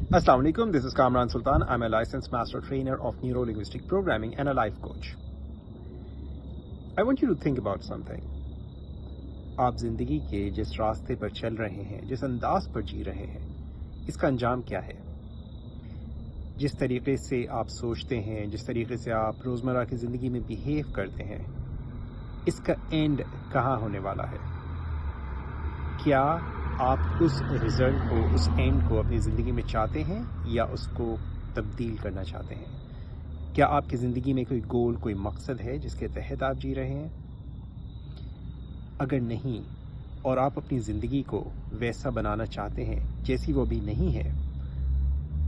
Assalamu alaikum, this is Kamran Sultan. I'm a licensed master trainer of neuro-linguistic programming and a life coach. I want you to think about something. آپ زندگی کے جس راستے پر چل رہے ہیں، جس انداز پر جی رہے ہیں، اس کا انجام کیا ہے؟ جس طریقے سے آپ سوچتے ہیں، جس طریقے سے آپ روزمرہ کی زندگی میں بیہیو کرتے ہیں، اس کا اینڈ کہاں ہونے والا ہے؟ کیا آپ اس رزلٹ کو، اس اینڈ کو اپنی زندگی میں چاہتے ہیں یا اس کو تبدیل کرنا چاہتے ہیں؟ کیا آپ کی زندگی میں کوئی گول، کوئی مقصد ہے جس کے تحت آپ جی رہے ہیں؟ اگر نہیں، اور آپ اپنی زندگی کو ویسا بنانا چاہتے ہیں جیسی وہ بھی نہیں ہے،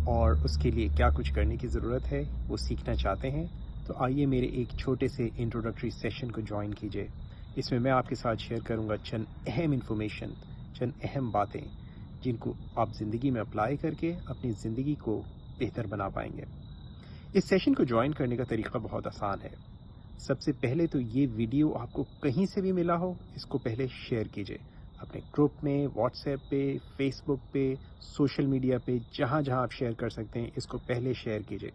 اور اس کے لیے کیا کچھ کرنے کی ضرورت ہے، وہ سیکھنا چاہتے ہیں، تو آئیے میرے ایک چھوٹے سے انٹروڈکٹری سیشن کو جوائن کیجیے۔ اس میں آپ کے ساتھ شیئر کروں گا چند اہم انفارمیشن، چند اہم باتیں جن کو آپ زندگی میں اپلائی کر کے اپنی زندگی کو بہتر بنا پائیں گے۔ اس سیشن کو جوائن کرنے کا طریقہ بہت آسان ہے۔ سب سے پہلے تو یہ ویڈیو آپ کو کہیں سے بھی ملا ہو، اس کو پہلے شیئر کیجیے اپنے گروپ میں، واٹس ایپ پہ، فیس بک پہ، سوشل میڈیا پہ، جہاں جہاں آپ شیئر کر سکتے ہیں اس کو پہلے شیئر کیجیے،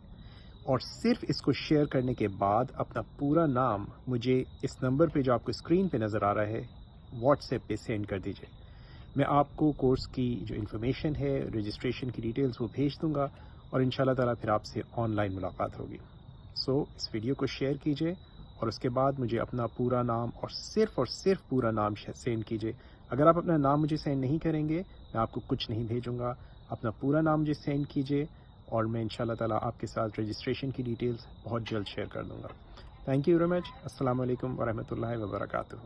اور صرف اس کو شیئر کرنے کے بعد اپنا پورا نام مجھے اس نمبر پہ جو آپ کو اسکرین پہ نظر آ رہا ہے واٹس ایپ پہ سینڈ کر دیجیے۔ میں آپ کو کورس کی جو انفارمیشن ہے، رجسٹریشن کی ڈیٹیلز وہ بھیج دوں گا، اور انشاءاللہ تعالیٰ پھر آپ سے آن لائن ملاقات ہوگی۔ اس ویڈیو کو شیئر کیجیے، اور اس کے بعد مجھے اپنا پورا نام اور صرف پورا نام سینڈ کیجیے۔ اگر آپ اپنا نام مجھے سینڈ نہیں کریں گے، میں آپ کو کچھ نہیں بھیجوں گا۔ اپنا پورا نام مجھے سینڈ کیجیے، اور میں انشاءاللہ تعالیٰ آپ کے ساتھ رجسٹریشن کی ڈیٹیلز بہت جلد شیئر کر دوں گا۔ Thank you very much. السلام علیکم ورحمۃ اللہ وبرکاتہ۔